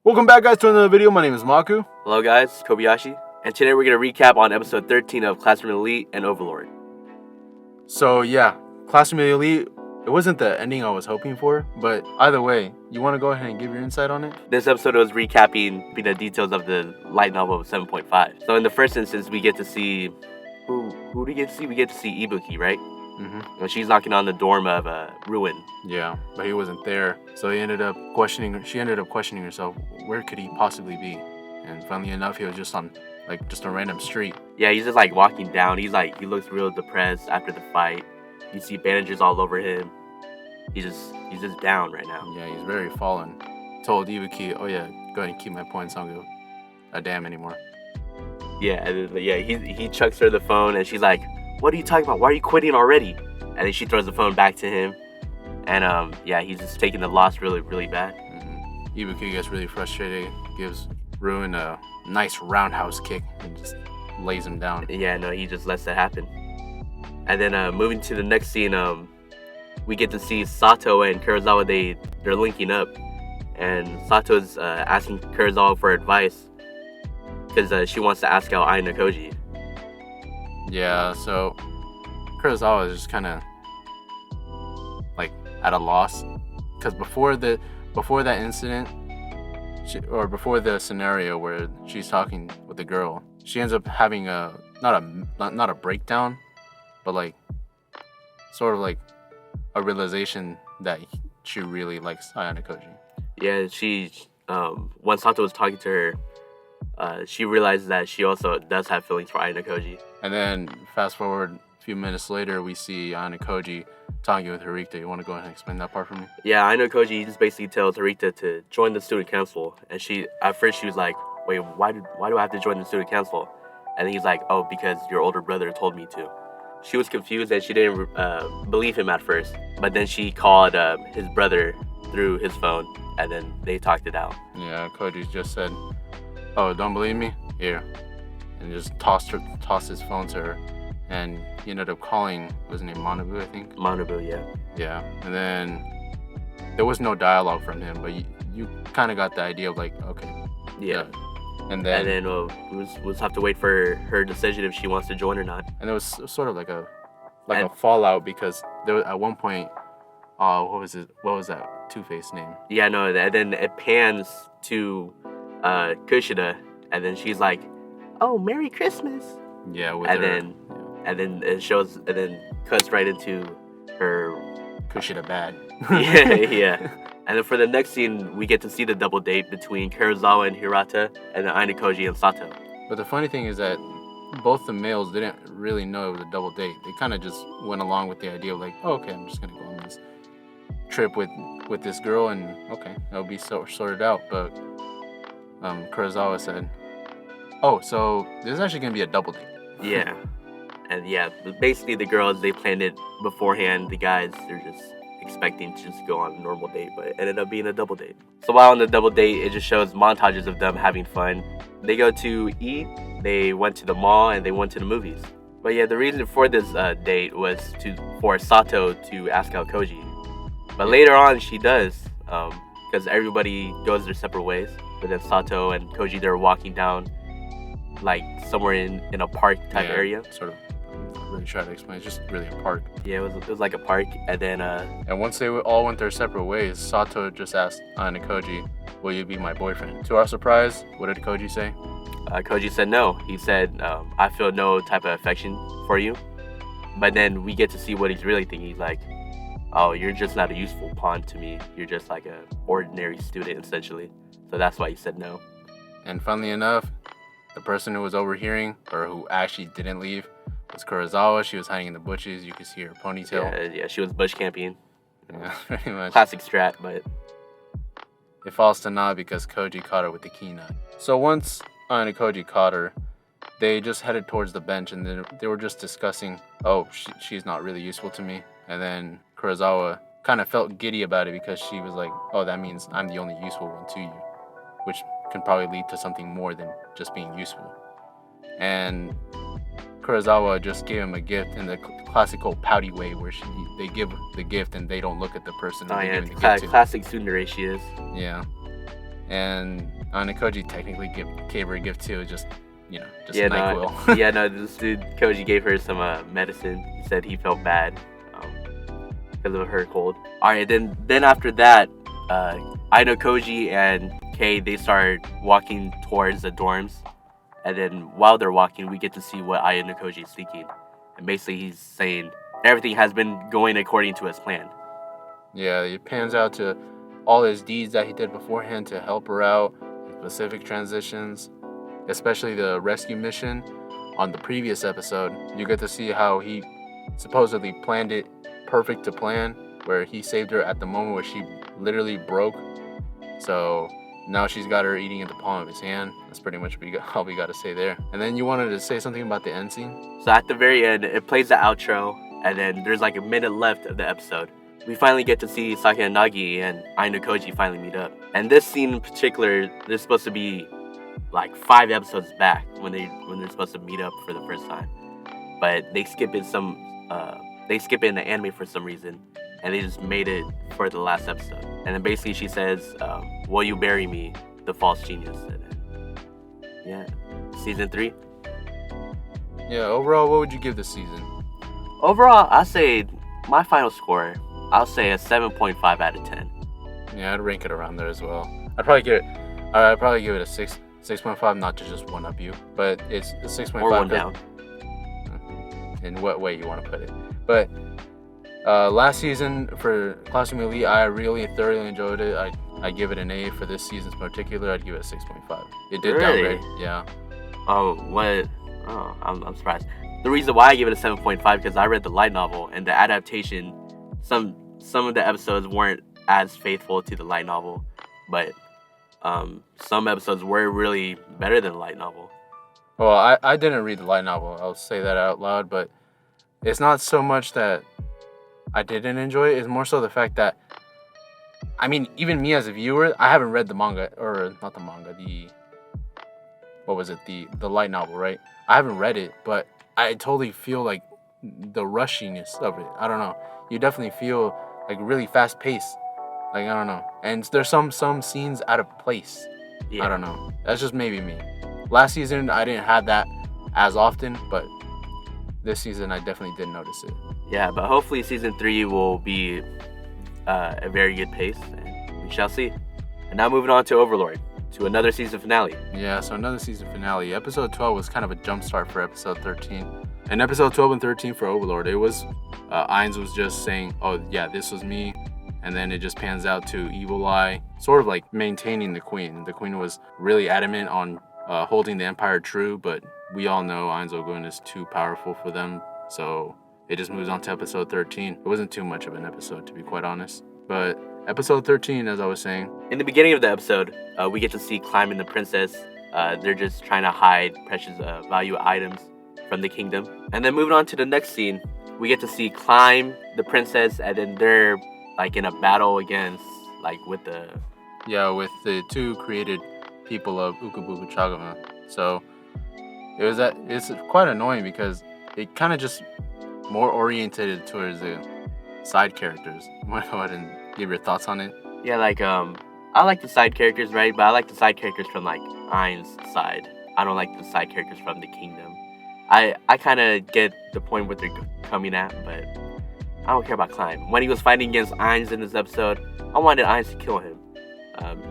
Welcome back, guys, to another video. My name is Maku. Hello guys, Kobayashi, and today we're going to recap on episode 13 of Classroom Elite and Overlord. So yeah, Classroom Elite, it wasn't the ending I was hoping for, but either way, you want to go ahead and give your insight on it? This episode was recapping the details of the light novel of 7.5. So in the first instance, we get to see, who do we get to see? We get to see Ibuki, right? Mm-hmm. She's knocking on the dorm of Ruin. Yeah, but he wasn't there, so she ended up questioning herself, where could he possibly be? And funnily enough, he was just on just a random street. Yeah, he's just like walking down. He looks real depressed after the fight. You see bandages all over him. He's just down right now. Yeah, he's very fallen. Told Ibuki, oh yeah, go ahead and keep my points. I don't give a damn anymore. Yeah, he chucks her the phone and she's like, what are you talking about? Why are you quitting already? And then she throws the phone back to him. And he's just taking the loss really, really bad. Mm-hmm. Ibuki gets really frustrated, gives Ruin a nice roundhouse kick and just lays him down. Yeah, no, he just lets that happen. And then moving to the next scene, we get to see Sato and Kurosawa. They're linking up, and Sato's asking Kurosawa for advice because she wants to ask out Aina Koji. Yeah, so Kurosawa is just kind of at a loss because before that incident, before the scenario where she's talking with the girl, she ends up having not a breakdown, but sort of a realization that she really likes Ayane Koji. Yeah, she when Sato was talking to her, she realized that she also does have feelings for Aina Koji. And then fast forward a few minutes later, we see Aina Koji talking with Harikta. You want to go ahead and explain that part for me? Yeah, Aina Koji just basically tells Harikta to join the student council, and at first she was like, wait, why do I have to join the student council? And then he's like, oh, because your older brother told me to. She was confused and she didn't believe him at first, but then she called his brother through his phone, and then they talked it out. Yeah, Koji just said, oh, don't believe me? Here. And just tossed his phone to her, and he ended up calling, was his name Manabu, I think? Manabu, yeah. Yeah, and then there was no dialogue from him, but you kind of got the idea of okay. Yeah. And then we'll have to wait for her decision if she wants to join or not. And it was sort of a fallout because there was, at one point, what was that Two-Face name? Yeah, no, and then it pans to Kushida, and then she's like, oh, Merry Christmas. Yeah, and then it shows, and then cuts right into her Kushida bad. yeah. And then for the next scene, we get to see the double date between Kurosawa and Hirata, and then Aina Koji and Sato. But the funny thing is that both the males didn't really know it was a double date. They kind of just went along with the idea of oh, okay, I'm just gonna go on this trip with this girl, and okay, it'll be sorted out. But Kurosawa said, oh, so this is actually gonna be a double date. Yeah. And yeah, basically the girls, they planned it beforehand. The guys, they're just expecting to just go on a normal date, but it ended up being a double date. So while on the double date, it just shows montages of them having fun. They go to eat, they went to the mall, and they went to the movies. But yeah, the reason for this date was for Sato to ask out Koji. But later on, she does, because everybody goes their separate ways. But then Sato and Koji, they're walking down somewhere in a park type area. Sort of. Really try to explain. It's just really a park. Yeah, it was like a park, and then and once they all went their separate ways, Sato just asked Aina Koji, will you be my boyfriend? To our surprise, what did Koji say? Koji said no. He said, I feel no type of affection for you. But then we get to see what he's really thinking. He's like, oh, you're just not a useful pawn to me. You're just like an ordinary student, essentially. So that's why he said no. And funnily enough, the person who was overhearing, or who actually didn't leave, was Kurosawa. She was hiding in the bushes. You could see her ponytail. Yeah, she was bush camping. Yeah, pretty much. Classic strat, but it falls to naught because Koji caught her with the key-nut. So once Aina Koji caught her, they just headed towards the bench, and they were just discussing, oh, she's not really useful to me. And then Kurosawa kind of felt giddy about it because she was like, oh, that means I'm the only useful one to you, which can probably lead to something more than just being useful. And Kurosawa just gave him a gift in the classical pouty way where they give the gift and they don't look at the person. Oh yeah, it's classic tsundere she is. Yeah. And Koji technically gave her a gift too, just Yeah, NyQuil. no, yeah, no. This dude Koji gave her some medicine. He said he felt bad because of her cold. All right, then after that, I know Koji and Kei, they start walking towards the dorms, and then while they're walking, we get to see what Ayano Koji is thinking, and basically he's saying everything has been going according to his plan. Yeah, it pans out to all his deeds that he did beforehand to help her out, specific transitions, especially the rescue mission on the previous episode. You get to see how he supposedly planned it perfect to plan, where he saved her at the moment where she literally broke. So now she's got her eating in the palm of his hand. That's pretty much all we got to say there. And then you wanted to say something about the end scene? So at the very end, it plays the outro, and then there's like a minute left of the episode. We finally get to see Saki and Nagi and Ayano Koji finally meet up. And this scene in particular, they're supposed to be like 5 episodes back when they're supposed to meet up for the first time. But they skip it in the anime for some reason, and they just made it for the last episode. And then basically she says, "Will you bury me, the false genius?" And then, yeah, season 3. Yeah, overall, what would you give this season? Overall, I say my final score, I'll say a 7.5 out of 10. Yeah, I'd rank it around there as well. I'd probably give it a 6.5, not to just one up you, but it's a 6.5. Or one down. In what way you want to put it. But last season for Classroom Elite, I really thoroughly enjoyed it. I give it an A. For this season in particular, I'd give it a 6.5. It did downgrade, yeah. Oh, what? Oh, I'm surprised. The reason why I give it a 7.5 because I read the light novel, and the adaptation, some of the episodes weren't as faithful to the light novel, but some episodes were really better than the light novel. Well, I didn't read the light novel. I'll say that out loud, but it's not so much that I didn't enjoy it. It's more so the fact that, I mean, even me as a viewer, I haven't read the manga, or not the manga, the light novel, right? I haven't read it, but I totally feel like the rushiness of it. I don't know. You definitely feel like really fast paced. Like, I don't know. And there's some scenes out of place. Yeah. I don't know. That's just maybe me. Last season, I didn't have that as often, but this season, I definitely did notice it. Yeah, but hopefully season 3 will be a very good pace, and we shall see. And now moving on to Overlord, to another season finale. Yeah, so another season finale. Episode 12 was kind of a jump start for episode 13. And episode 12 and 13 for Overlord, it was, Ainz was just saying, oh yeah, this was me. And then it just pans out to Evil Eye, sort of like maintaining the Queen. The Queen was really adamant on holding the Empire true, but we all know Ainz Ogun is too powerful for them. So it just moves on to episode 13. It wasn't too much of an episode, to be quite honest. But episode 13, as I was saying. In the beginning of the episode, we get to see Climb and the Princess. They're just trying to hide precious value items from the kingdom. And then moving on to the next scene, we get to see Climb, the princess, and then they're like in a battle against, like with the two created people of Ukubuku Chagama. So it's quite annoying because it kind of just more oriented towards the side characters. You want to go ahead and give your thoughts on it? Yeah, like I like the side characters, right? But I like the side characters from like Ainz's side. I don't like the side characters from the kingdom. I kind of get the point what they're coming at, but I don't care about Climb. When he was fighting against Ainz in this episode, I wanted Ainz to kill him,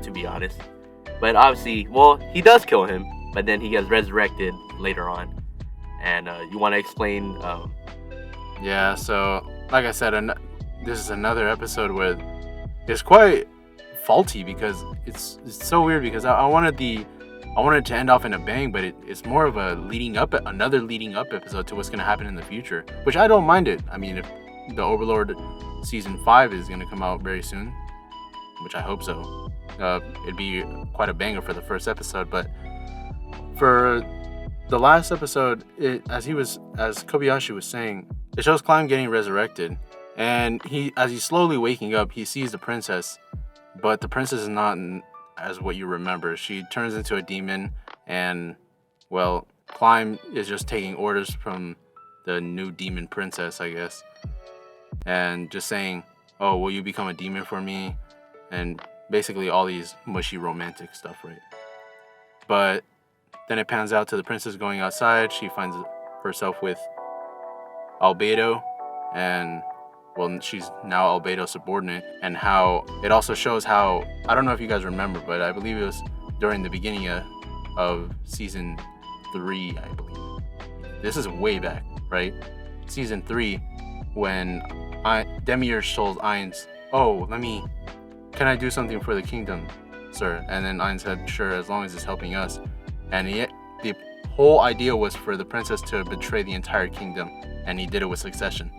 to be honest. But obviously, well, he does kill him, but then he gets resurrected later on. And you want to explain? Yeah, so like I said, this is another episode where it's quite faulty because it's so weird because I wanted it to end off in a bang, but it's more of another leading up episode to what's going to happen in the future, which I don't mind it. I mean, if the Overlord season 5 is going to come out very soon, which I hope so, it'd be quite a banger for the first episode. But for the last episode, as Kobayashi was saying, it shows Climb getting resurrected, and as he's slowly waking up, he sees the princess, but the princess is not as what you remember. She turns into a demon, and well, Climb is just taking orders from the new demon princess, I guess, and just saying, oh, will you become a demon for me? And basically all these mushy romantic stuff, right? But then it pans out to the princess going outside. She finds herself with Albedo, and well, she's now Albedo's subordinate, and how it also shows how, I don't know if you guys remember, but I believe it was during the beginning of season 3, I believe. This is way back, right? Season 3, when Demiurge told Ainz, oh, can I do something for the kingdom, sir? And then Ainz said, sure, as long as it's helping us. And the whole idea was for the princess to betray the entire kingdom, and he did it with succession.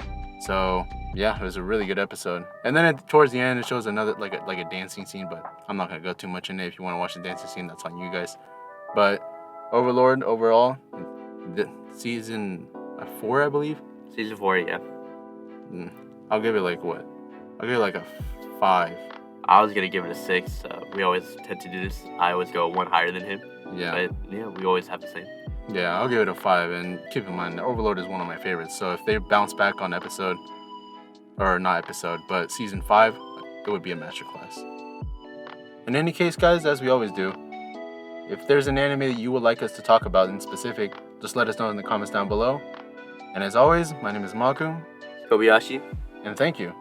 So yeah, it was a really good episode. And then towards the end, it shows another like a dancing scene, but I'm not gonna go too much in it. If you want to watch the dancing scene, that's on you guys. But Overlord overall, season 4, I believe. Season 4, yeah. I'll give it like what? I'll give it like a 5. I was gonna give it a 6. We always tend to do this. I always go one higher than him. Yeah. But yeah, we always have the same. Yeah, I'll give it a 5. And keep in mind, Overlord is one of my favorites. So if they bounce back on but season 5, it would be a masterclass. In any case, guys, as we always do, if there's an anime that you would like us to talk about in specific, just let us know in the comments down below. And as always, my name is Maku. Kobayashi. And thank you.